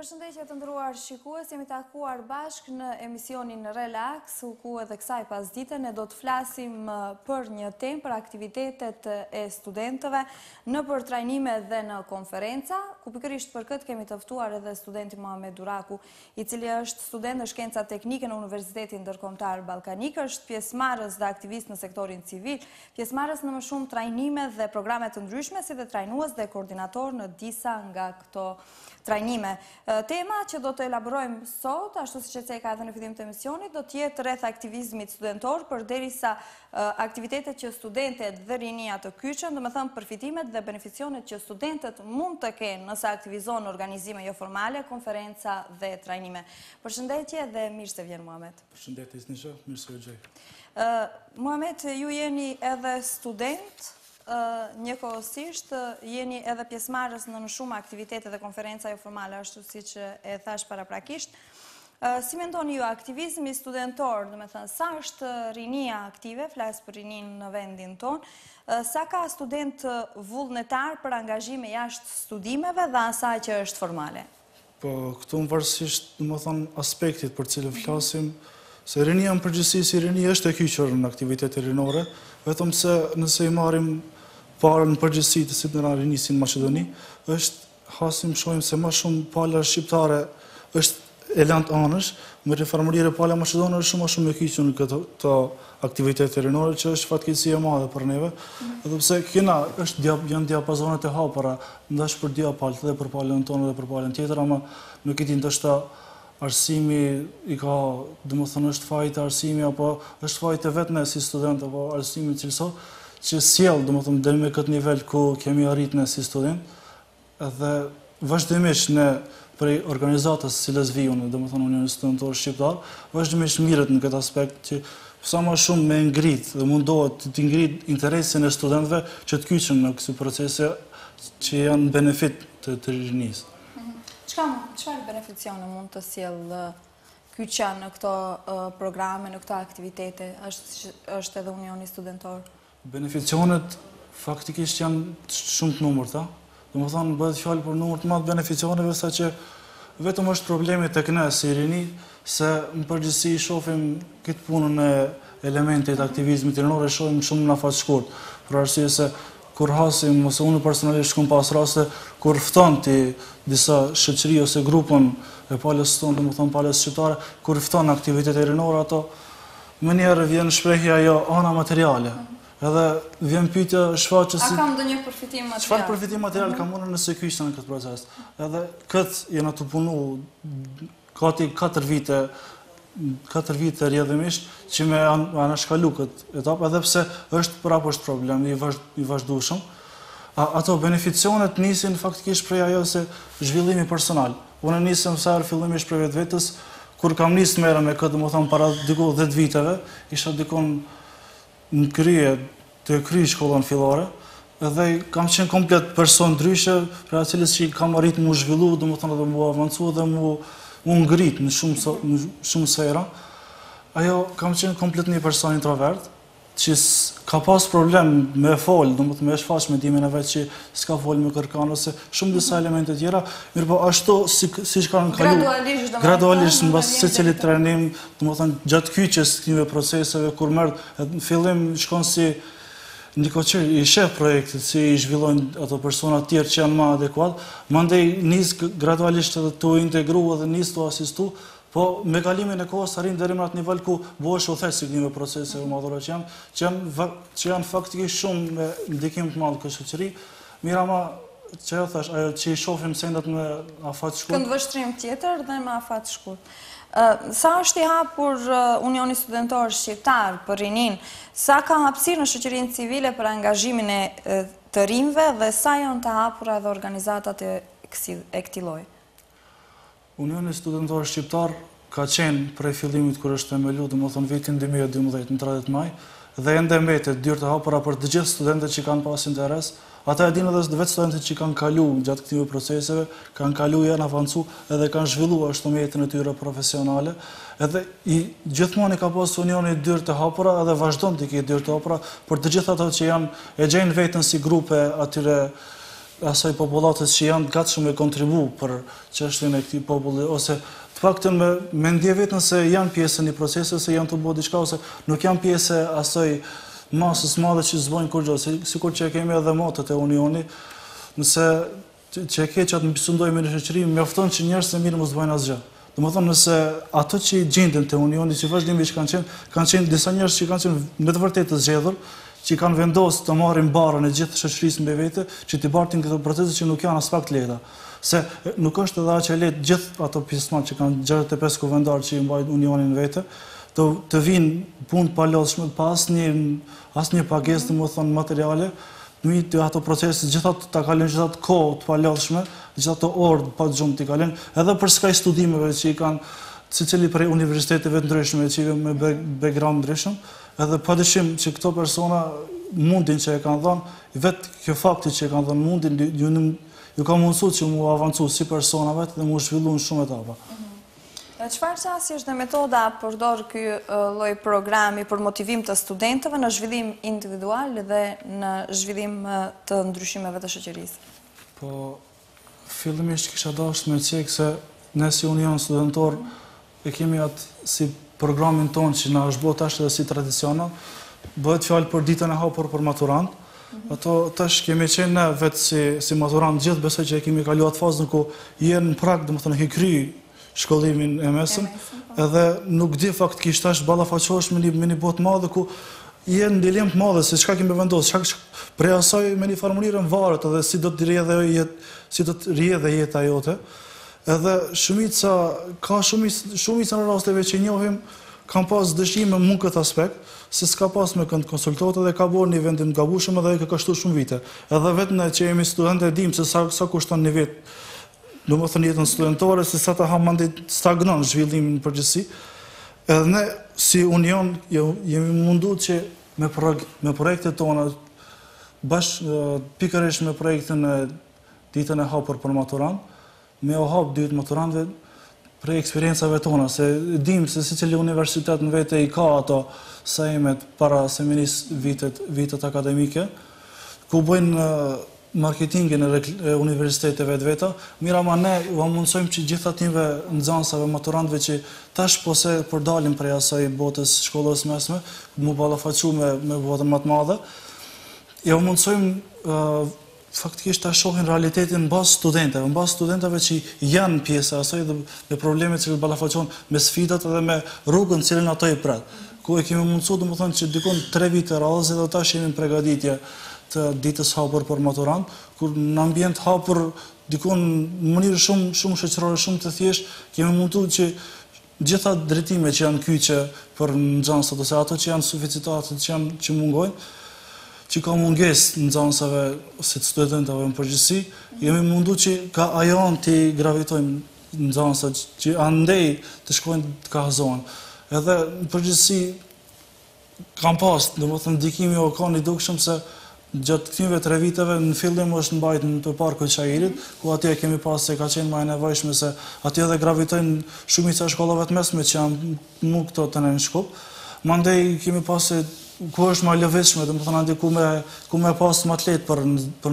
Përshëndetje të nderuar shikues, jemi takuar bashkë në emisionin Relax, ku edhe kësaj pasdite ne do të flasim për një temë, për aktivitetet e studentëve në për trajnime dhe në konferenca, ku pikërisht për këtë kemi të ftuar edhe studenti Muhamet Duraku, i cili është student në shkenca teknike në Universitetin Ndërkombëtar Ballkanik, është pjesëmarrës dhe aktivist në sektorin civil, pjesëmarrës në më shumë trajnime dhe programe të ndryshme, si dhe trajnues dhe koordinator në disa nga këto trajnime. Tema që do të elaborojmë sot, ashtu si që ceka edhe në fillim të emisionit, do t'jetë rreth aktivizmit studentor, përderisa aktivitetet që studentet dhe rinia të kyçën, dhe me thëmë përfitimet dhe beneficionet që studentet mund të kenë nëse aktivizon në organizime jo formale, konferenca dhe trajnime. Përshëndetje dhe mirë se vjen, Muhamet. Përshëndetje, Isnisha, mirë se u gjej. Muhamet, ju jeni edhe student, njëkohësisht jeni edhe pjesëmarrës në shumë aktivitete dhe konferenca jo formale, ashtu si që e thash paraprakisht. Si mendoni ju, aktivizmi studentor, do me thënë, sa është rinia aktive, flasë për rinin në vendin tonë, sa ka student vullnetar për angazhime jashtë studimeve dhe asaj që është formale? Po, këtu në varësisht, do me thënë, aspektit për cilën flasim, se rinia në përgjithësi si rinia është e kyçur në aktivitete rinore, vetëm se nëse i marrim parën në përgjithësi të si të në rinisin në Macedoni, është hasim shojmë se ma shumë pala shqiptare është e lantë anësh, me reformërire pala Macedoni është shumë e kyçur në këto aktivitete rinore, që është fatkeqësi e madhe për neve, edhe pse këna janë diapazonet e hapura, ndash për dia palët dhe për palën tonë dhe për palën tjetër, ama nuk i din të është arsimi i ka, dhe më thënë është fajtë arsimi, apo është fajtë e vetëne si student, apo arsimi cilëso, që sjellë, dhe më thëmë, dhe me këtë nivel ku kemi arrit në si student, edhe vazhdimisht në prej organizatës si Lezvijun, dhe më thënë Unioni Studentor Shqiptar, vazhdimisht mirët në këtë aspekt që sa ma shumë me ngrit dhe mundohet të ngrit interesin e studentëve që të kyçën në kësi procese që janë benefit të rinisë. Çfarë beneficione mund të sjellë kyçja në këto programe, në këto aktivitete, është edhe Unioni Studentor? Beneficionet faktikisht janë shumë të numërta. Do më thonë, bëhet fjallë për numër të madh beneficioneve, sa që vetëm është problemi tek ne si rini, se në përgjithësi shohim këtë punën e elementit aktivizmit rinor, e shohim shumë në afat shkurt. Për arsye se kur hasim, ose unë personalisht kam pas raste, kur fton ti disa shoqëri ose grupën e palës tonë, do më thonë palës shqiptare, kur fton aktivitete rinore, ato më njerë vjen shprehja jo ana materiale. Edhe vjen pyetja shfaqës si... A kam ndonjë përfitim material? Çfarë përfitim material kam unë nëse kyçën në këtë proces? Edhe këtë jena të punu gati 4 vite rrjedhimisht që me anashkalu këtë etapë, edhe pse është prapë problem i vazhdueshëm. Ato beneficionet nisin faktikisht prej ajo se zhvillimi personal. Unë nisëm sa fillimisht prej vetvetes, kur kam nisë merrem me këtë, domethënë para diku 10 viteve, isha dikon në krye, të kry shkollën fillore, edhe kam qenë komplet person ndryshe, për cilës që kam arrit mu zhvillu, dhe më thënë dhe mu avancu dhe mu ngrit në shumë sfera. Ajo kam qenë komplet një person introvert, që ka pas problem me folë, dhe më thënë me shfaq me dimin e vetë që s'ka folë me kërkan, ose shumë disa elemente tjera, mirë po ashtu si që kanë kalu, gradualisht në basë se cilit trenim, dhe më thënë gjatë kyçes këtive proceseve, kur mërë, në fillim shkon si një koqër i shef projektit, si i zhvillojnë ato personat tjerë që janë ma adekuat, mandej nisë gradualisht edhe të integru edhe nisë të asistu, po me kalimin e kohës arrin deri në atë nivel ku bëhesh udhëheqës i këtyre proceseve madhore që janë faktikisht shumë me ndikim të madh këtë shoqëri. Mirë, ama çfarë thash, ajo që i shohim sendat me afat shkurt. Këndvështrim tjetër dhe me afat shkurt. Sa është i hapur Unioni Studentor Shqiptar për rinin, sa ka hapësirë në shoqërinë civile për angazhimin e të rinjve dhe sa janë të hapura edhe organizatat e këtij lloji? Unioni Studentor Shqiptar ka qenë prej fillimit kur është themelu, domethënë vitin 2012 në 30 maj, dhe ende mbetet dyert e hapura për të gjithë studentët që kanë pas interes. Ata e dinë edhe vetë studentët që kanë kalu gjatë këtyre proceseve, kanë kalu, janë avancu edhe kanë zhvilluar ashtu mjetën e tyre profesionale. Edhe gjithmonë ka pas Unioni dyert e hapura edhe vazhdon të ketë dyert e hapura për të gjithë ato që janë e gjejnë veten si grupe atyre asaj popullatës që janë gatshëm e kontribu për çështjen e këtij populli, ose të paktën me ndje vetën se janë pjesë e një procesi, se janë të bëu diçka, ose nuk janë pjesë e asaj masës madhe që zbojnë kur gjë, sikur që kemi edhe motët e Unioni, nëse që e keqat në sundojmë në shoqëri, mjafton që njerëz të mirë mos bëjnë asgjë. Domethënë nëse ato që gjenden te Unioni, që vazhdimisht kanë qenë disa njerëz që kanë qenë me të vërtetë të zgjedhur, që kanë vendosur të marrin barrën e gjithë shoqërisë mbi vete, që të bartin këto procese që nuk janë as pak lehta. Se nuk është edhe aq e lehtë gjithë ato pjesëmarrë që kanë 65 kuvendar që i mbajnë Unionin vete, të vinë punë pa lodhshme, pa asnjë pagesë, domethënë materiale, në ato procese gjithatë ta kalojnë gjithatë kohë të palodhshme, gjithatë orë pa gjumë të kalojnë, edhe për skaj studimeve që i kanë secili prej universiteteve të ndryshme, që i me background ndryshëm, edhe padyshim që këto persona mundin që e kanë dhënë, vetë kjo fakti që e kanë dhënë mundin, ju ka mundësuar që mu avancu si persona vetë dhe mu zhvillu në shumë etapa. Çfarë qasje është dhe metoda përdor ky lloj programi për motivim të studentëve në zhvillim individual dhe në zhvillim të ndryshimeve të shoqërisë? Po, fillimisht kisha dashur me cek se ne si Union Studentor e kemi atë si programin tonë që na është bërë tash edhe si tradicional, bëhet fjalë për ditën e hapur për maturant. Ato tash kemi qenë ne vetë si maturant gjithë, besoj që e kemi kaluar atë fazën ku jenë në prag, domethënë ke kry shkollimin e mesëm, edhe nuk di faktikisht tash ballafaqohesh me një botë madhe ku jenë në dilemë të madhe se çka kemi vendosur, prej asaj me një farë mënyrë varet edhe si do të rrjedhë jeta jote. Edhe shumica në rasteve që njohim kanë pas dëshirë me mund këtë aspekt, se s'ka pas me kënd konsultohet dhe ka bërë një vendim të gabueshëm edhe ka kushtuar shumë vite. Edhe vetë ne që jemi studentë e dimë se sa kushton një vit, domethënë jetën studentore, se sa të hamandit stagnon zhvillimin në përgjithësi. Edhe ne si Union jemi munduar që me projektet tona pikërisht me projektin e ditën e hapur për maturant, me u hap dytë maturantëve për eksperiencave tona, se dim se secili universitet në vete i ka ato sejmet para seminis vitet akademike, ku bëjnë marketingin e universiteteve të veta, mira ma ne u mundsojmë që gjithë atyve nxënësave, maturantëve që tash po se përdalim prej asaj botës shkollës mesme, mu ballafaqu me botën më të madhe, ja u mundsojmë faktikisht ta shohin realitetin mbas studentëve që janë pjesë e asaj dhe problemet që ballafaqohen me sfidat edhe me rrugën cilën ato i pret. Ku e kemi mundsuar domethënë që dikon 3 vite radhës edhe tash jemi në përgatitje të ditës hapur për maturant, kur në ambient hapur dikon në mënyrë shumë shoqërore, shumë të thjeshtë, kemi munduar që gjitha drejtimet që janë kyçe për nxënësat ose ato që janë suficitate, që mungojnë, që ka mungesë nxënësave ose studentëve në përgjithësi, jemi munduar që ka ajon të gravitojmë nxënësat që andej të shkojnë të kahazohen. Edhe në përgjithësi kam pas, domethënë ndikimi o ka një dukshëm se gjatë këtyre 3 viteve në fillim është mbajtur në parkun e Çajirit, ku atje kemi pas se ka qenë më e nevojshme se atje edhe gravitojnë shumica e shkollave të mesme që janë nuk këto të në Shkup. Mandej kemi pas se ku është më lëvizshme, domethënë ande ku me pas më atlet për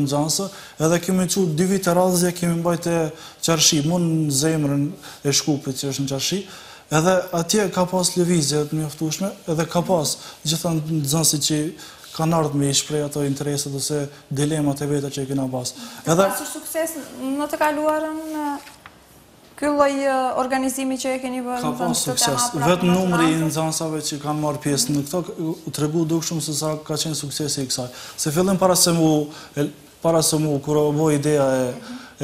nxënësë, edhe kemi qenë 2 vite radhëse kemi mbajtë Qarshi, mund në zemrën e Shkupit që është në Qarshi. Edhe atje ka pas lëvizje të mjaftueshme, edhe ka pas gjithë nxënësit që kanë ardhur me shpreh ato interesat ose dilemat e veta që kena pas. Ka pasur sukses në të kaluarën ky lloj organizimi që e keni bërë? Ka pasur sukses. Vetë numri i nxënësave që kanë marrë pjesë në këto u tregu dukshëm se sa ka qenë suksesi i kësaj. Se fillim para se mu kur u bë ideja e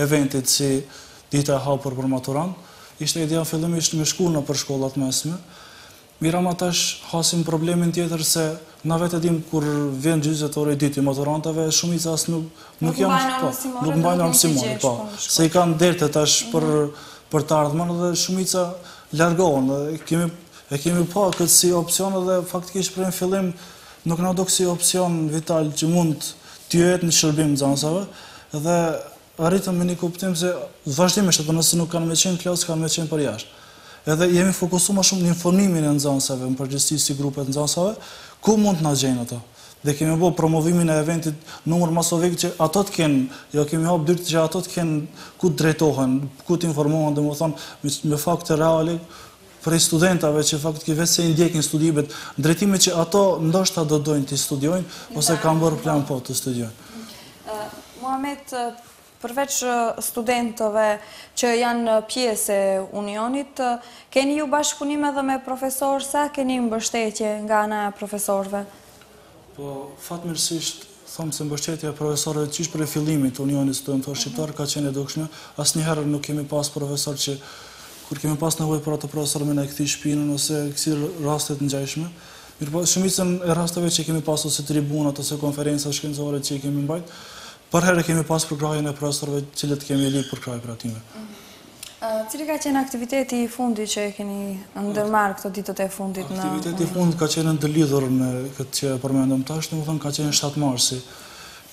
eventit si dita e hapur për maturant, ishte ideja fillimisht me shku në për shkollat mesme. Mira ma tash hasim problemin tjetër se na vetë dim kur vjen gjyqëtori ditë i maturantëve, shumica as nuk mbajnë arsimore, po. Se i kanë derte tash për të ardhmen dhe shumica largohen. E kemi pa këtë si opcion dhe faktikisht për në fillim nuk na duk si opcion vital që mund të jetë në shërbim nxënësave dhe arritëm me një kuptim se vazhdimisht ato nëse nuk kanë me qenë klasë, kanë me qenë për jashtë. Edhe jemi fokusuar më shumë në informimin e nxënësave, në përgjithësi si grupet nxënësave, ku mund të na gjejnë ato. dhe kemi bërë promovimin e eventit numër masovik që ato të kenë, jo kemi hapë dyrtë që ato të kenë ku të drejtohen, ku të informohen, dhe më thonë me fakte reale për studentave që faktikisht vetë se i ndjekin studimet, drejtime që ato ndoshta do dojnë të studiojnë ose kanë bërë plan po të studiojnë. Muhamet, përveç studentëve që janë pjesë e unionit, keni ju bashkëpunim edhe me profesorë, sa keni mbështetje nga ana e profesorëve? Po, fatmirësisht, thamë se mbështetja e profesorëve që ishtë për e fillimit të Unionit Studentor Shqiptar ka qenë e dukshme, asnjëherë nuk kemi pas profesor që, kur kemi pas nevojë për atë profesor me na kthi shpinën ose kësi rastet ngjashme. Mirëpo, shumicën e rasteve që kemi pas ose tribunat ose konferenca shkencore që i kemi mbajt, për herë kemi pas përkrahjen e profesorëve cilët kemi lidh për krahje për atyre. Cili ka qenë aktiviteti i fundit që e keni ndërmarrë këto ditët e fundit në... Aktiviteti i fundit ka qenë ndërlidhur me këtë që përmendëm tash, domethënë ka qenë 7 marsi.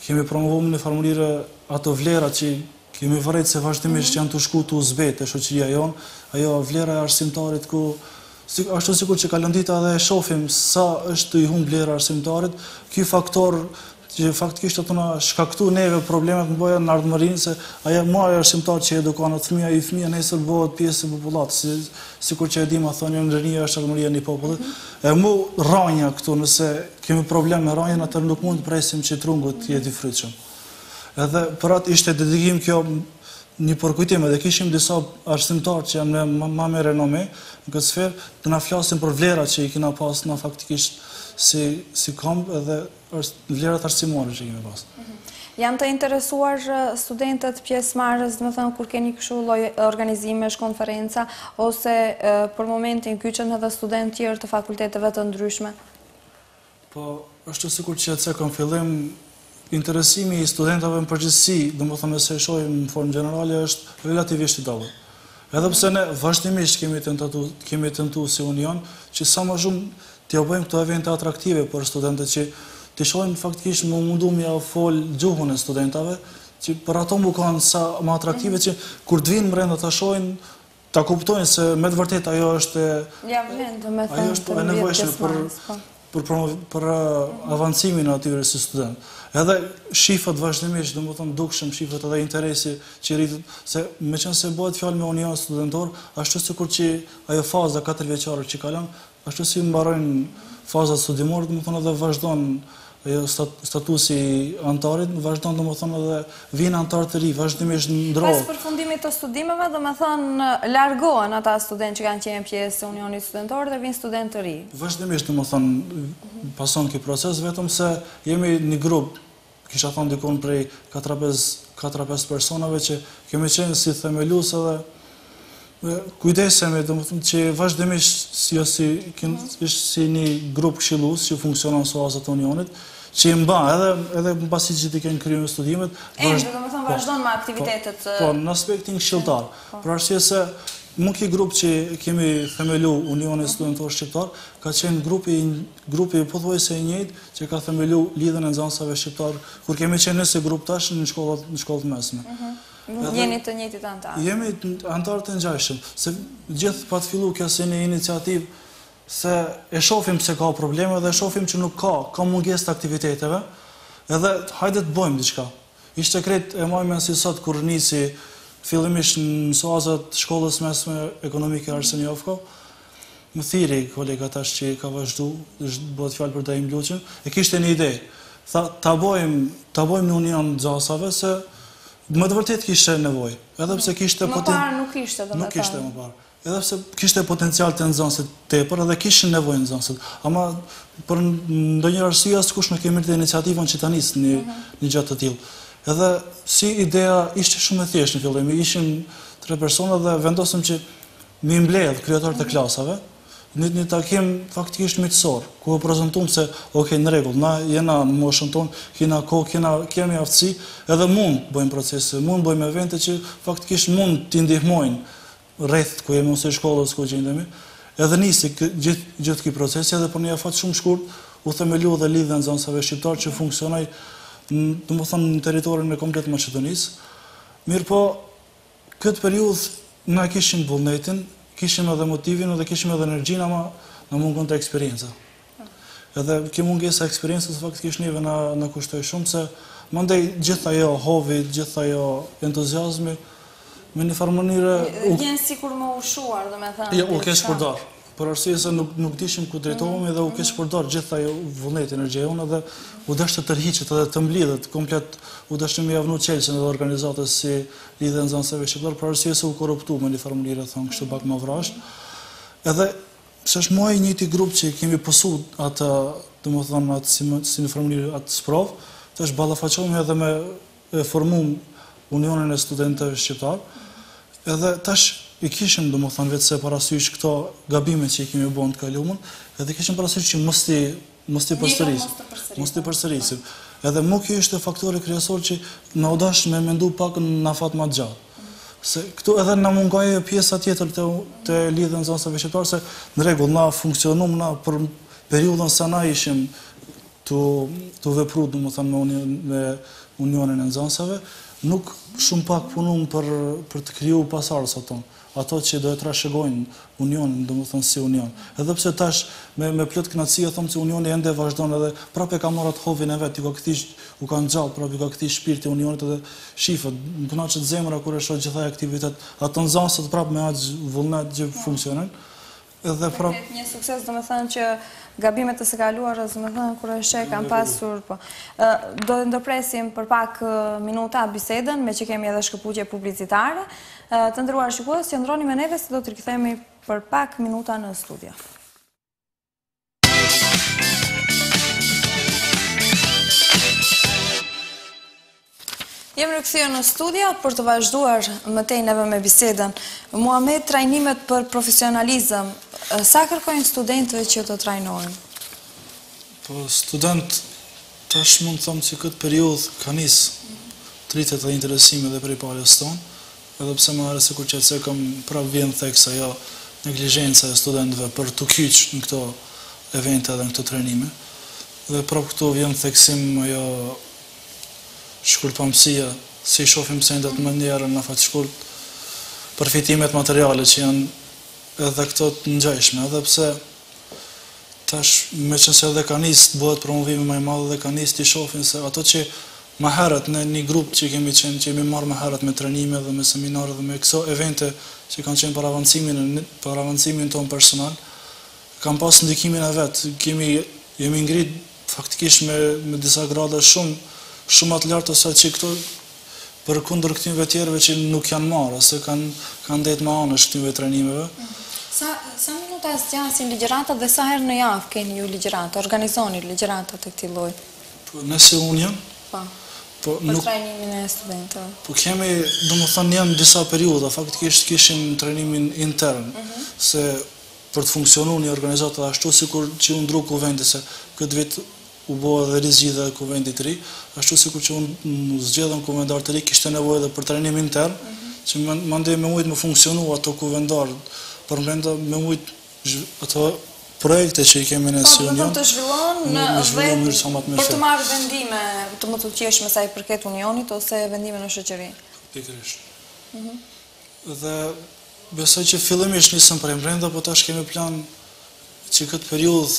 Kemi promovuar në farmërire ato vlera që kemi vërejtë se vazhdimisht janë të shkuar të zbetë e shoqëria jonë, ajo vlera e arsimtarit ku ashtu sikur që kalon dita dhe e shohim sa është i humb vlera e arsimtarit, ky faktor që faktikisht ato na shkaktu neve problemet në boja në ardhmërinë, se ajo marrë arsimtar që edukon atë fëmia nesër bëhet pjesë e popullatës, sikur që e dim, thonë rënia është ardhmëria e popullit. E mu rranja këtu, nëse kemi problem me rranjen, atë nuk mund të presim që trungut të jetë i frytshëm. Edhe për atë ishte dedikim kjo një përkujtim, edhe kishim disa arsimtar që janë me renome në këtë sferë, të na flasin për vlerat që i kena pas na faktikisht si kamp edhe vlerat arsimore që kemi pas. Janë të interesuar studentët pjesëmarrës, do të thënë kur keni kështu lloj organizimesh, konferenca, ose për momentin kyçen edhe studentë tjerë të fakulteteve të ndryshme? Po, është sikur që e cekëm fillim, interesimi i studentave në përgjithësi, domethënë nëse e shohim në formë gjenerale, është relativisht i dobët. Edhe pse ne vazhdimisht kemi tentuar si union që sa më shumë të bëjmë këto evente atraktive për studentët, që të shohim faktikisht më mundu me ia fol gjuhën e studentave, që për ato më kanë sa më atraktive që kur të vinë brenda ta shohin, ta kuptojnë se me të vërtetë ajo është ajo është e nevojshme për avancimin e atyre si student. Edhe shifët vazhdimisht, domethënë dukshëm shifët edhe interesi që rritet, se meqense bëhet fjalë me union studentor, ashtu sikur që ajo faza 4 vjeçare që kalon, ashtu si mbarojnë fazat studimore, domethënë edhe vazhdon statusi antarit, vazhdon domethënë edhe vinë antar të ri, vazhdimisht ndrohet. Pas përfundimit të studimeve, domethënë largohen ata studentë që kanë qenë pjesë e unionit studentor dhe vinë studentë të ri. Vazhdimisht domethënë pason ky proces, vetëm se jemi një grup, kisha thënë dikon prej 4-5 personave që kemi qenë si themelues edhe kujdesemi, domethënë që vazhdimisht është si një grup këshillues që funksionon si oazat e unionit, që i mban edhe mbasi që ti kanë krijuar studimet, domethënë vazhdon me aktivitetet. Po, në aspektin këshilltar. Për arsye se ky grup që kemi themelu Unionin Studentor Shqiptar ka qenë grupi pothuajse i njëjtë që ka themelu lidhjen e nxënësave shqiptar, kur kemi qenë nëse grup tash në shkollat mesme. Jeni të njëjtit antar. Jemi antar të ngjashëm, se gjithë pa të fillu kjo si një iniciativë se e shohim se ka probleme dhe e shohim që nuk ka mungesë të aktiviteteve, edhe hajde të bëjmë diçka. Ishte krejt e majme si sot kur nisi fillimisht në soazat shkollës mesme ekonomike Arsen Jofko, më thiri kolega tash që ka vazhdu, bëhet fjalë për Daim Luqin, e kishte një ide. Tha, ta bëjmë në union xhasave se më të vërtet kishte nevojë, edhe pse kishte më parë nuk kishte, domethënë. Nuk kishte më parë. Edhe pse kishte potencial të nxënësit tepër, edhe kishin nevojë nxënësit. Ama për ndonjë arsye askush nuk kemi të iniciativën që ta nis një gjë të tillë. Edhe si ideja ishte shumë e thjeshtë në fillim. Ishin 3 persona dhe vendosëm që mi mbledh kryetarët e klasave në një takim faktikisht miqësor, ku e prezantuam se në rregull, na jena në moshën tonë, kena kohë, kemi aftësi, edhe mund bëjmë procese, mund bëjmë evente që faktikisht mund t'i ndihmojnë rreth ku jemi ose shkollës ku gjendemi. Edhe nisi gjithë ky proces, edhe për një afat shumë shkurt u themelu dhe lidhja e nxënësave shqiptar që funksionoi domethënë në territorin e komplet Maqedonisë. Mirëpo këtë periudhë na kishim vullnetin, kishim edhe motivin dhe kishim edhe energjinë, ama në mungon të eksperienca. Edhe kjo mungesa eksperiencës faktikisht neve na kushtoi shumë se mandej gjithë ajo hovi, gjithë ajo entuziazmi me një farë mënyrë vjen sikur më ushuar, domethënë. Jo, u keq përdor. Për arsye se nuk dishim ku drejtohemi dhe u keq përdor gjithë ajo vullnet, energji jonë dhe u dashte të tërhiqet edhe të mblidhet komplet, u dashte më javnu Çelsin edhe organizatës si Lidhja e Nxënësve Shqiptar për arsye se u korruptu me një farë mënyrë thon kështu pak më vrasht. Edhe se është muaj njëti grup që kemi pësu atë, domethënë atë si në farë mënyrë atë sprov, tash ballafaqohemi edhe me formum Unionin e Studentëve Shqiptar. Edhe tash i kishim domethënë vetë se parasysh këto gabime që i kemi bën të kaluar, edhe kishim parasysh që mos ti përsërisim. Edhe më kjo ishte faktori kryesor që na u dash me mendu pak në afat më gjatë. Se këtu edhe na mungoi pjesa tjetër të Lidhjes së Nxënësve Shqiptar se në rregull na funksionom na për periudhën sa na ishim tu vepru domethënë me Unionin e Nxënësve, nuk shumë pak punum për të kriju pasardhësat tonë. Ato që do të trashëgojnë Unionin, domethënë si Union. Edhe pse tash me plot kënaqësi e them se Unioni ende vazhdon edhe prapë ka marrë atë hovin e vet, u ka ngjall, prapë ka kthy shpirti i Unionit edhe shifët, më kënaqet zemra kur e shoh gjithaj aktivitet, ato nxënësat prapë me aq vullnet që funksionojnë. Edhe prapë një sukses domethënë që gabimet e së kaluarës, domethënë kur e sheh kanë pasur, po. Do të ndërpresim për pak minuta bisedën, me që kemi edhe shkëputje publicitare. Të nderuar shikues, qëndroni me neve se do të rikthehemi për pak minuta në studio. Jemi rikthyer në studio për të vazhduar më tej neve me bisedën. Muhamet, trajnimet për profesionalizëm, sa kërkojnë studentëve që të trajnohen? Po student tash mund të them që këtë periudhë ka nis tritet dhe interesime dhe prej palës tonë, edhe pse më arë sikur që kam prapë vjen theks ajo neglizhenca e studentëve për të kyç në këto evente dhe në këto trajnime. Dhe prapë këtu vjen theksim ajo shkurtpamësia, si shohim se ndet më njerën në fat shkurt, përfitimet materiale që janë edhe këto të ngjashme, edhe pse tash me qënë se edhe ka nis të bëhet promovimi më i madh dhe ka nis të shohin se ato që më herët në një grup që kemi marrë më herët me trajnime dhe me seminare dhe me këso evente që kanë qenë për avancimin tonë personal, kanë pas ndikimin e vetë, jemi ngrit faktikisht me disa grada shumë atë lartë ose që këto për kundër këtyve tjerëve që nuk janë marrë, ose kanë ndetë më anësh këtyve trajnimeve. Sa minuta zgjasin ligjëratat dhe sa herë në javë keni ju ligjërata, organizoni ligjëratat e këtij lloji? Nëse unë jam? Po. Për trajnimin e studentëve. Po kemi, domethënë janë disa periudha, faktikisht kishim trajnimin intern, se për të funksionuar një organizatë ashtu sikur që u ndru kuvendi se këtë vit u bë edhe rizgjidhja e kuvendit të ri, ashtu sikur që unë zgjedhëm kuvendar të ri, kishte nevojë edhe për trajnim intern, që mandej me mujt më funksionu ato kuvendar, për mbrenda me mujt ato projekte që i kemi në si Union. Të zhvillon për të marrë vendime të më të qeshme sa i përket Unionit ose vendime në shoqëri. Pikërisht. Dhe besoj që fillimisht nisëm për brenda, po tash kemi plan që këtë periudhë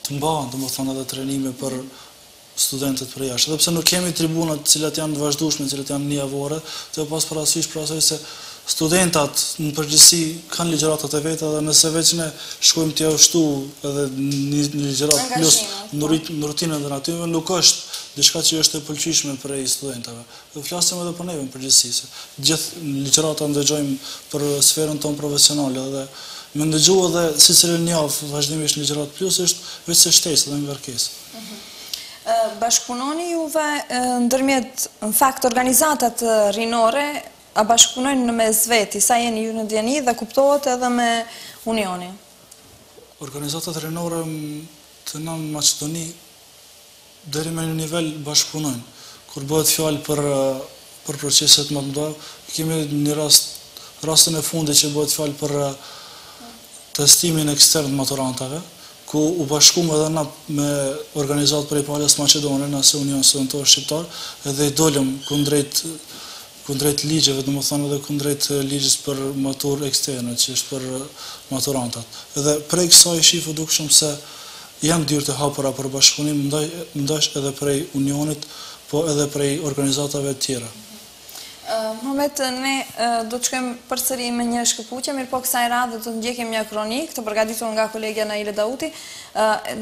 të mbahen, domethënë edhe trajnime për studentët për jashtë. Edhe pse nuk kemi tribunat të cilat janë të vazhdueshme, të cilat janë njëjavore, të pas parasysh për asaj se studentat në përgjithësi kanë ligjëratat e veta dhe nëse veç ne shkojmë t'ja ushtu edhe një ligjërat plus në rutinën dhe natyrën, nuk është diçka që është e pëlqyeshme prej studentave. Dhe flasim edhe për neve në përgjithësi, se gjithë ligjërata ndëgjojmë për sferën tonë profesionale dhe me ndëgju edhe si cilën javë vazhdimisht ligjërat plus është veç se shtesë dhe ngarkesë. Bashkëpunoni juve ndërmjet në fakt organizatat rinore a bashkëpunojnë në mes veti, sa jeni ju në Djeni dhe kuptohet edhe me Unionin? Organizatat rinore të në Maqedoni deri me një nivel bashkëpunojnë. Kur bëhet fjalë për proceset më të mëdha, kemi një rastin e fundit që bëhet fjalë për testimin ekstern të maturantave, ku u bashkuam edhe na me organizatë prej palës Maqedone, nëse Union Studentor Shqiptar, edhe i dolëm kundrejt ligjeve, domethënë edhe kundrejt ligjit për maturë eksterne, që është për maturantat. Edhe prej kësaj shifu dukshëm se janë dyrë të hapura për bashkëpunim, ndash edhe prej unionit, po edhe prej organizatave tjera. Mohamed, ne do të shkojmë përsëri me një shkëputje, mirë po kësaj radhe do të ndjekim një kronik të përgatitur nga kolegja Naile Dauti,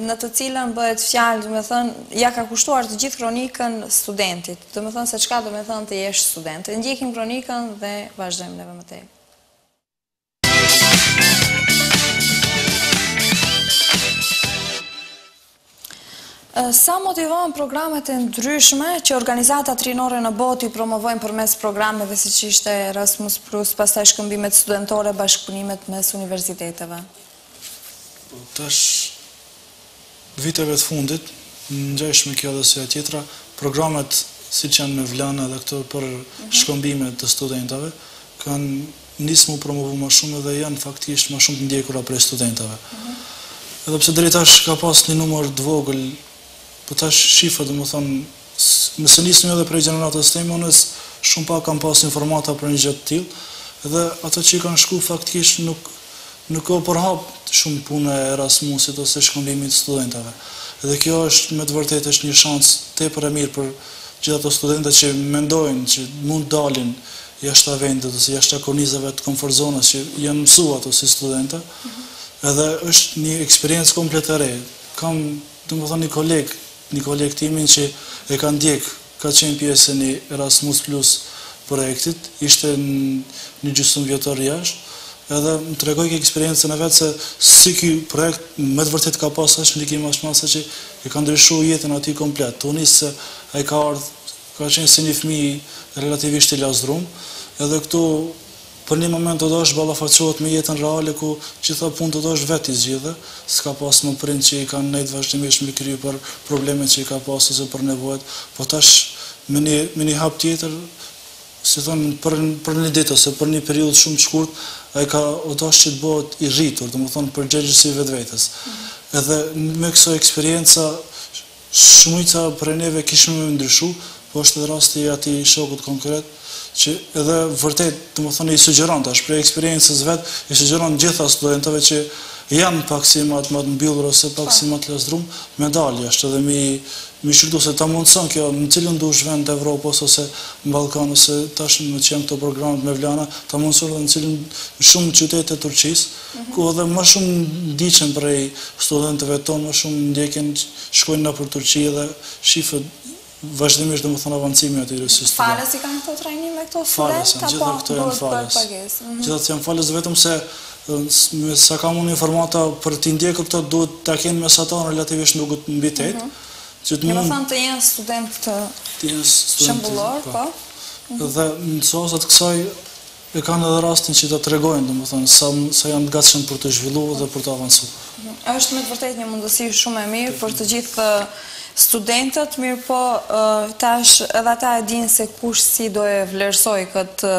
në të cilën bëhet fjalë, do të thënë, ja ka kushtuar të gjithë kronikën studentit, do të thënë se çka do të thënë të jesh student. Ndjekim kronikën dhe vazhdojmë neve më tej. Sa motivohen programet e ndryshme që organizatat rinore në botë i promovojnë përmes programeve siç ishte Erasmus+, pastaj shkëmbimet studentore, bashkëpunimet mes universiteteve? Tash viteve të fundit, ngjajsh me kjo dhe se tjetra, programet siç janë në Vlana dhe këto për shkëmbime të studentave, kanë nisë mu promovu më shumë dhe janë faktisht më shumë të ndjekura prej studentave. Edhe pse deri tash ka pas një numër të vogël, po tash shifra, do më thonë, nëse nisëm edhe prej gjeneratës teme, unes shumë pak kam pas informata për një gjë të tillë, edhe ato që i kanë shku faktikisht nuk ka përhap shumë punë e Erasmusit ose shkëmbimit të studentave. Edhe kjo është me të vërtetë është një shans tepër e mirë për gjithë ato studentë që mendojnë që mund dalin jashtë vendit ose jashtë kornizave të komfort zonës që janë mësuar ato si studentë, edhe është një eksperiencë komplet e re. Kam, domethënë, një koleg timin që e ka ndjek, ka qenë pjesë e një Erasmus Plus projektit, ishte një gjysmë vjetor jashtë, edhe më tregoj këtë eksperiencën e vetë se si ky projekt me të vërtet ka pas është ndikim as masa që e ka ndryshuar jetën atij komplet. Tunis se ai ka qenë si një fëmijë relativisht i lazdrum, edhe këtu për një moment të dosh ballafaqohet me jetën reale ku gjitha punë të dosh vetë i zgjidhe, s'ka pas më prind që i kanë nejtë vazhdimisht me kry për problemet që i ka pas ose për nevojat, po tash me një hap tjetër, si thonë, për një ditë ose për një periudhë shumë të shkurt, ai ka odosh që të bëhet i rritur, domethënë përgjegjësi vetvetes. Edhe me këso eksperjenca shumica për neve kishim me ndryshu, po është edhe rasti i atij shokut konkret që edhe vërtet, domethënë, i sugjeron tash për eksperiencës vet, i sugjeron gjitha studentëve që janë pak si më të mbyllur ose pak si më të lazdrum, me dalë jashtë edhe mi shqyrtu se ta mundëson kjo në cilën dush vend të Evropës ose në Balkan ose tash në që janë këto programet me Vlana, ta mundëson edhe në cilën shumë qytete të Turqisë, ku edhe më shumë ndiqen prej studentëve tonë, më shumë ndjekin shkojnë në për Turqi dhe shifët vazhdimisht domethënë avancimi aty si student. Falas i kanë këto trajnime këto student apo duhet bërë pagesë? Gjithatë janë falas vetëm se sa kam unë informata për t'i ndjekur këto duhet ta kenë mesatar relativisht nuk mbi 8. Domethënë të jenë student të shembullor, po. Dhe mësuesat kësaj e kanë edhe rastin që ta tregojnë, domethënë sa janë të gatshëm për të zhvilluar dhe për të avancuar. Është me të vërtetë një mundësi shumë e mirë për të gjithë studentët, mirë po tash edhe ata e dinë se kush si do e vlerësoj këtë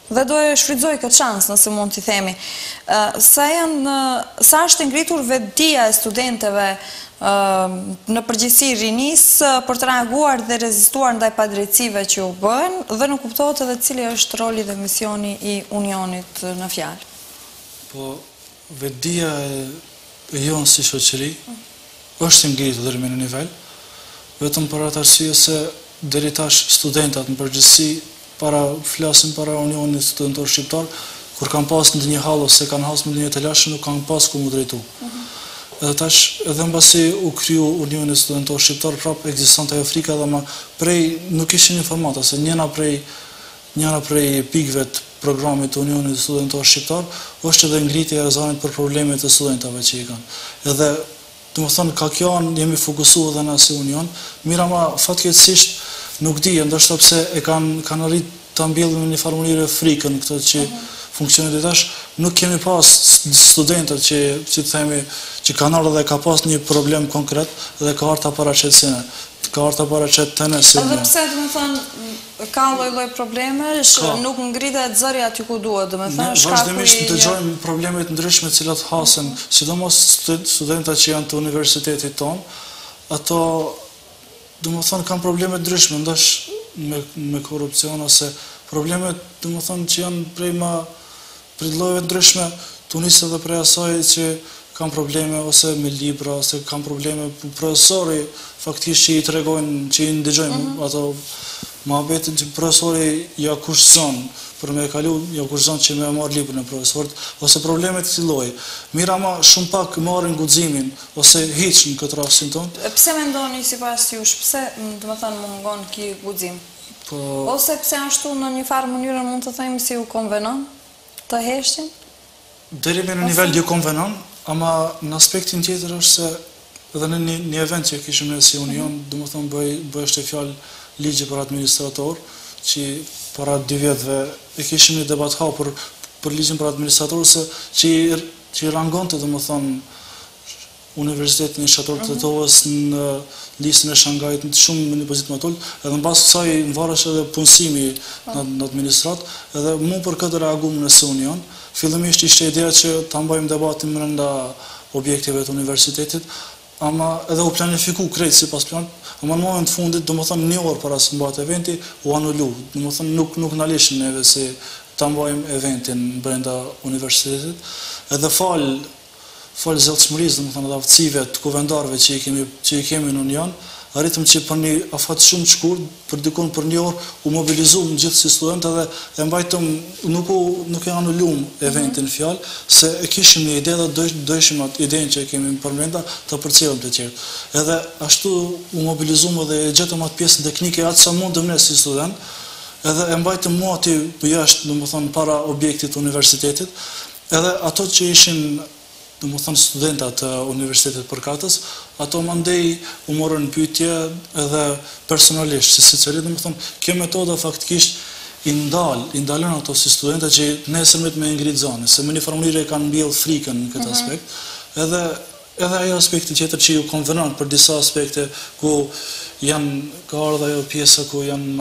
dhe do e shfrytëzoj këtë shans, nëse mund t'i themi. Sa është ngritur vetdia e studentëve në përgjithësi rinis për të reaguar dhe rezistuar ndaj padrejtësive që u bën, dhe nuk kuptohet edhe cili është roli dhe misioni i unionit në fjalë. Po, vetdia e jonë si shoqëri është ngritur deri në një nivel, vetëm për atë arsye se deri tash studentat në përgjithësi flasin para Unionit Studentor Shqiptar, kur kanë pas ndonjë hall ose kanë hasur ndonjë të lashë, nuk kanë pas ku mu drejtu. Edhe tash, edhe mbasi u kriju Unioni Studentor Shqiptar, prapë ekzistonte ajo frika dhe nuk ishin informata, se njëra prej pikëve të programit të Unionit Studentor Shqiptar është edhe ngritja e zanit për problemet e studentave që i kanë. Edhe domethënë ka kjo jemi fokusuar edhe në si Union, mirama fatkeqësisht nuk di, ndoshta pse e kanë arrit ta mbjellin në një farë mënyrë frikën këto që funksionet e tash, nuk kemi pas studentët që themi që kanë ardhur dhe ka pas një problem konkret dhe ka ardhur ta paraqetësinë. Ka ardhur ta paraqetë tani si. Edhe pse domethënë ka lloj problemesh, nuk ngritet zëri aty ku duhet, domethënë shkaku i vazhdimisht dëgjojmë probleme të ndryshme të cilat hasen, sidomos studentat që janë të universitetit tonë, ato domethënë kanë probleme të ndryshme, ndosh me korrupsion ose probleme domethënë që janë prej llojeve të ndryshme, Tunis edhe prej asaj që kam probleme ose me libra, ose kam probleme profesori, faktikisht që i tregojnë, që i ndëgjojnë ato muhabetin që profesori ja kushtëson për me kalu, ja kushtëson që me marrë librin e profesorit, ose problemet të lloji. Mira ma shumë pak marrin guximin, ose hiç në këtë rastin tonë. Pse mendoni sipas jush, pse domethënë mungon ky guxim? Ose pse ashtu në një farë mënyrë mund të themi si u konvenon të heshtin? Deri me në nivel ju konvenon, ama në aspektin tjetër është se edhe në një event që kishim ne si Union, domethënë bëheshte fjalë ligji për administrator, që para 2 vjetëve e kishim një debat hapur për ligjin për administrator, që i rangonte domethënë Universitetin e Shtatorët të Tetovës në listën e Shangajit shumë në një pozitë më të ulët, edhe mbas kësaj varesh edhe punësimi në administrat, edhe mu për këtë reagum në Union. Fillimisht ishte ideja që ta mbajmë debatin brenda objektive të universitetit, ama edhe u planifiku krejt sipas planit, ama në moment fundit, domethënë 1 orë para se mbahet eventi, u anulu. Domethënë nuk na lëshin neve se ta mbajmë eventin brenda universitetit, edhe fal zellshmërisë, domethënë edhe aftësive të kuvendarëve që i kemi në Union, arritëm që për një afat shumë të shkurt, për dikon për 1 orë, u mobilizum në gjithë si studentë dhe e mbajtëm, nuk e anullum eventin fjalë, se e kishim një ide dhe dojshim atë idenë që e kemi përmenda të përcjellëm të tjerë. Edhe ashtu u mobilizum edhe e gjetëm atë pjesën teknike atë sa mundëm ne si student, edhe e mbajtëm mua aty jashtë, domethënë para objektit universitetit, edhe ato që ishin domethënë studentat të universitetit përkatës, ato mandej u morën pyetje edhe personalisht, se secili domethënë kjo metodë faktikisht i ndalën ato si studentë që nesërmit me ngrit zonën, se më një farë mënyrë kanë mbjell frikën në këtë aspekt, edhe ajo aspekti tjetër që ju konvenon për disa aspekte ku ka ardhur ajo pjesa ku janë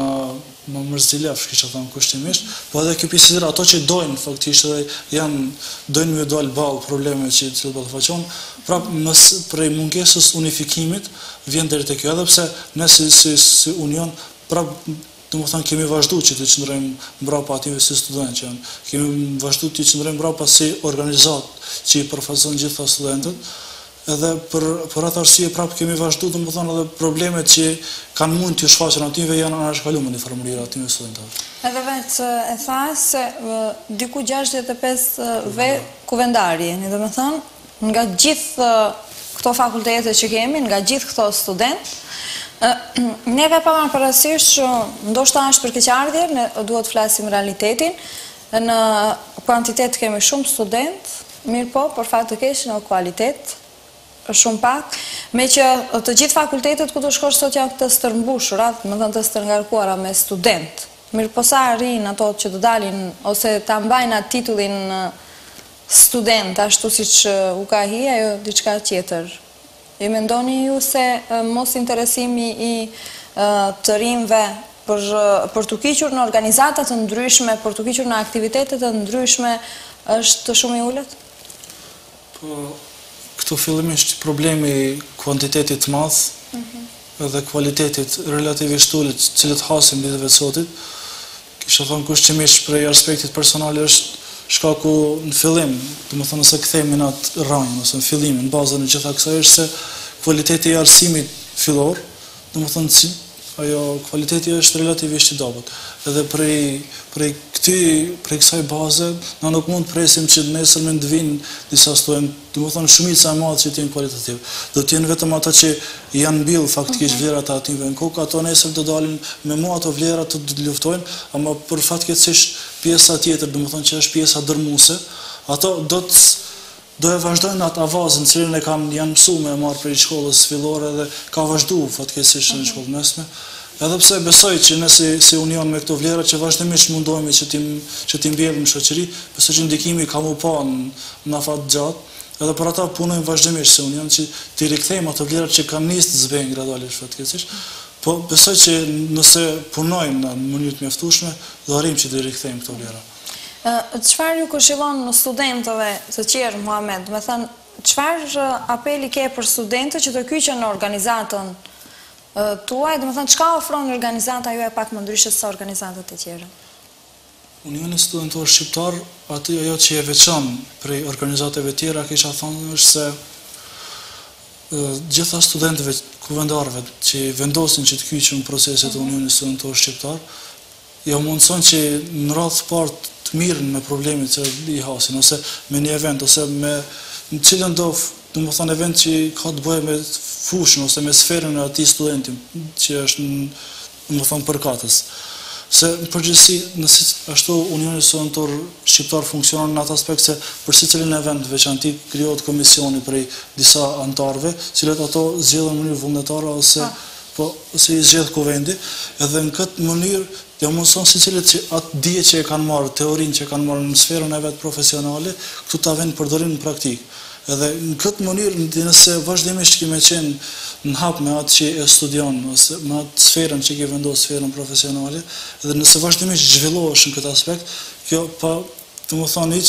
më mërzilef, kisha thënë kushtimisht, po edhe kjo pjesë tjetër, ato që dojnë faktikisht edhe dojnë me dalë ballë problemeve që po të faqon, prapë prej mungesës unifikimit vjen deri te kjo, edhe pse ne si Union prapë domethënë kemi vazhduar që të qëndrojmë mbrapa atyve si studentë që janë, kemi vazhduar të qëndrojmë mbrapa si organizatë që i përfaqëson gjitha studentët. Edhe për atë arsye prapë kemi vazhduar domethënë edhe problemet që kanë mund të shfaqen atyve janë anashkaluar në formulier atyve studentëve. Edhe vetë e tha se diku 65 kuvendari, domethënë nga gjithë këto fakultete që kemi, nga gjithë këto studentë, neve pa marrë parasysh që ndoshta është për keqardhje, ne duhet të flasim realitetin, në kuantitet kemi shumë studentë, mirë po, për fat të keq në kualitet shumë pak, me që të gjithë fakultetet ku të shkosh sot janë të stërmbushura, domethënë të stërngarkuara me student. Mirë po sa arrin ato që të dalin ose ta mbajnë atë titullin student, ashtu siç u ka hi, ajo diçka tjetër. I mendoni ju se mos interesimi i të rinjve për të kiqur në organizata të ndryshme, për të kiqur në aktivitete të ndryshme është shumë i ulët? Po këtu fillimisht problemi kuantitetit madh edhe kualitetit relativisht ulët, cilët hasim ditëve të sotit, kisha thënë kushtimisht prej aspektit personal është shkaku në fillim, domethënë nëse kthehemi në atë rrënjë, ose në fillim, në bazën e gjitha kësaj është se kualiteti i arsimit fillor, domethënë ajo kualiteti është relativisht i dobët. Edhe prej kësaj baze, na nuk mund presim që nesër të vinë disa studentë, domethënë shumica e madhe që të jenë kualitativ. Do të jenë vetëm ata që janë mbill faktikisht vlerat e atyve në kokë, ato nesër do dalin me mua ato vlera të luftojnë, ama për fatkeqësisht pjesa tjetër, domethënë që është pjesa dërmuese, ato do e vazhdojnë atë avazën cilën e janë mësuar me marrë prej shkollës fillore dhe ka vazhduar fatkeqësisht në shkollën mesme. Edhe pse besoj që ne si Union me këto vlera që vazhdimisht mundohemi që ti mbjellim në shoqëri, besoj që ndikimi ka më pa në afat gjatë, edhe për ata punojmë vazhdimisht si Union që ti rikthejmë ato vlera që kanë nisë të zbejnë gradualisht fatkeqësisht. Po besoj që nëse punojmë në mënyrë të mjaftueshme, do arrijmë që të rikthejmë këto vlera. Çfarë ju këshillon në studentëve të tjerë, Muhamet? Do të thënë, çfarë apeli ke për studentët që të kyqen në organizatën tuaj? Do të thënë, çka ofron organizata juaj pak më ndryshe se organizatat e tjera? Unioni Studentor Shqiptar, aty ajo që e veçan prej organizatave tjera, kisha thonë është se gjitha studentëve kuvendarëve që vendosin që të kyqen proceset e Unionit Studentor Shqiptar, ja mundëson që në radhë partë të mirën me problemit që i hasin, ose me një event, ose me në cilën do më thonë event që ka të bëhe me fushën, ose me sferën e ati studentin, që është më thonë përkatës. Se në përgjithësi, nësi ashtu Unioni Studentor Shqiptar funksionon në atë aspekt se për si cilin event veçanti krijohet komisioni prej disa antarëve, cilët ato zgjedhin në mënyrë vullnetare ose i zgjedh kuvendi, edhe në këtë mënyrë ja mundson secilët që atë dije që e kanë marrë, teorinë që e kanë marrë në sferën e vet profesionale, këtu ta vënë përdorim në praktikë. Edhe në këtë mënyrë, nëse vazhdimisht kime qenë në hap me atë që e studion, ose me atë sferën që ke vendosur sferën profesionale, edhe nëse vazhdimisht zhvillohesh në këtë aspekt, kjo pa të më thonë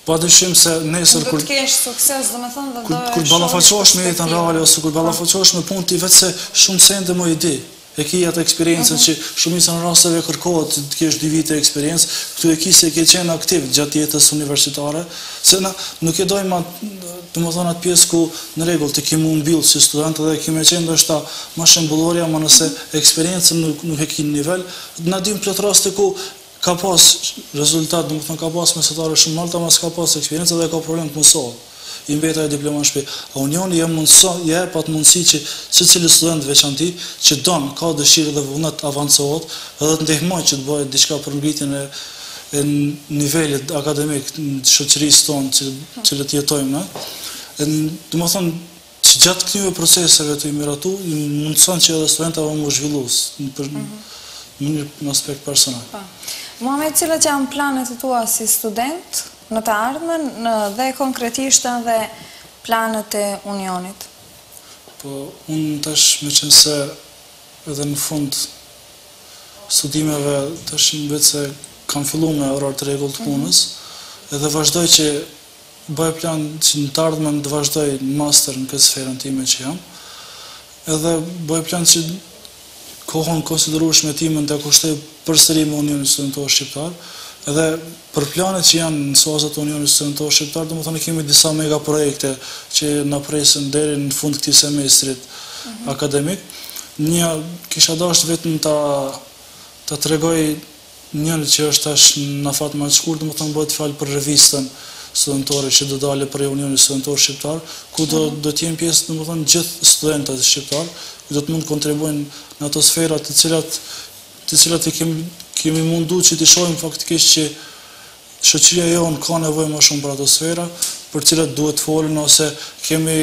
pa dyshim se nesër kur të kesh sukses, domethënë do kur ballafaqohesh me jetën reale ose kur ballafaqohesh me punën ti vetë se shumë sende më ide. E ki atë eksperiencën që shumica në rasteve kërkohet të kesh 2 vite eksperiencë, këtu e ki se ke qenë aktiv gjatë jetës universitare, se na nuk e dojmë domethënë atë pjesë ku në rregull të kemi mbyll si student dhe kemi qenë ndoshta më shembullorja, më nëse eksperiencën nuk e ki në nivel, na dim plot raste ku ka pas rezultat, domethënë ka pas mesetare shumë alta, mas ka pas eksperiencë dhe ka problem të mësohet. I mbeta e diploma në shtëpi. A Unioni jep atë mundësi që secili student veçanti që don, ka dëshirë dhe vullnet avancohet, edhe të ndihmoj që të bëhet diçka për ngritjen e nivelit akademik në shoqërisë tonë që jetojmë ne. Domethënë që gjatë këtyre proceseve të miratu, mundson që edhe studentëve më zhvillues në aspekt personal. Muhamet, cilat janë planet e tua si student në të ardhmen dhe konkretisht edhe planet e Unionit? Po, unë tash me qenë se edhe në fund studimeve tash në vetë se kam fillu me orar të rregull të punës, edhe vazhdoj që bëj plan që në të ardhmen të vazhdoj në master në këtë sferën time që jam, edhe bëj plan që kohën konsiderueshme timën të kushtoj përsëri me Unionin Studentor Shqiptar, edhe për planet që janë në sozat të Unionit Studentor Shqiptar, domethënë kemi disa mega projekte që na presin deri në fund këtij semestrit akademik. Një kisha dashur vetëm ta tregoj njëri që është tash në afat më të shkurt, domethënë bëhet fjalë për revistën studentore që do dalë për Unionin Studentor Shqiptar, ku do të jenë pjesë domethënë gjithë studentët shqiptar, ku do të mund të kontribuojnë në ato sfera të cilat i kemi mundu që të shohim faktikisht që shoqëria jonë ka nevojë më shumë për ato sfera, për cilat duhet folën, ose kemi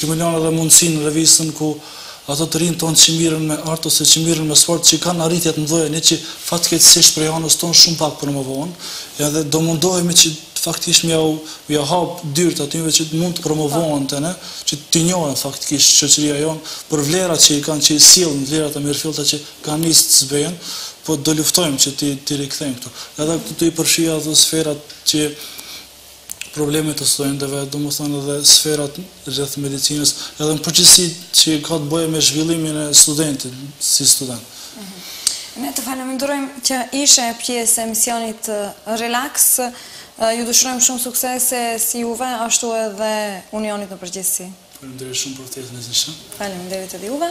lënë edhe mundësinë në revistën ku ato të rinj tonë që mirën me art ose që mirën me sport, që kanë arritje të mëdha, ne që fatkeqësisht për anës tonë shumë pak promovohen, edhe do mundohemi që faktikisht mi hap dyert atyve që mund të promovohen të ne, që të njohen faktikisht shoqëria jonë për vlerat që i kanë, që i sjellin vlerat e mirëfillta që kanë nisë të zbehen, po do luftojmë që ti rikthejmë këtu. Edhe këtu i përfshija ato sferat që problemet të studentëve, domethënë edhe sferat rreth medicinës, edhe në përgjithësi që ka të bëjë me zhvillimin e studentit si student. Ne të falenderojmë që ishe pjesë e emisionit Relax. Ju dëshirojmë shumë suksese si juve, ashtu edhe Unionit në përgjithësi. Faleminderit shumë për ftesën e zgjidhshëm. Faleminderit edhe juve.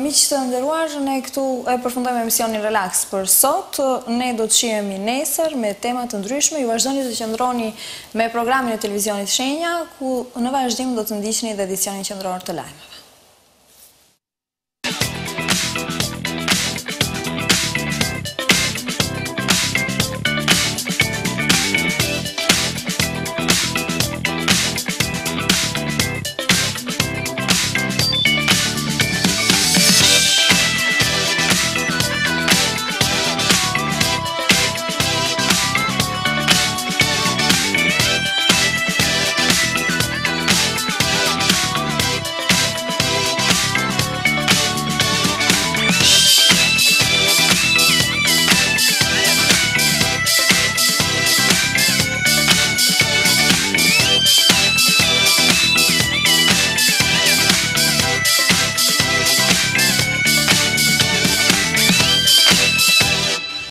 Miq të nderuar, ne këtu e përfundojmë emisionin Relax për sot. Ne do të shihemi nesër me tema të ndryshme. Ju vazhdoni të qëndroni me programin e televizionit Shenja, ku në vazhdim do të ndiqni edhe edicionin qendror të lajmeve.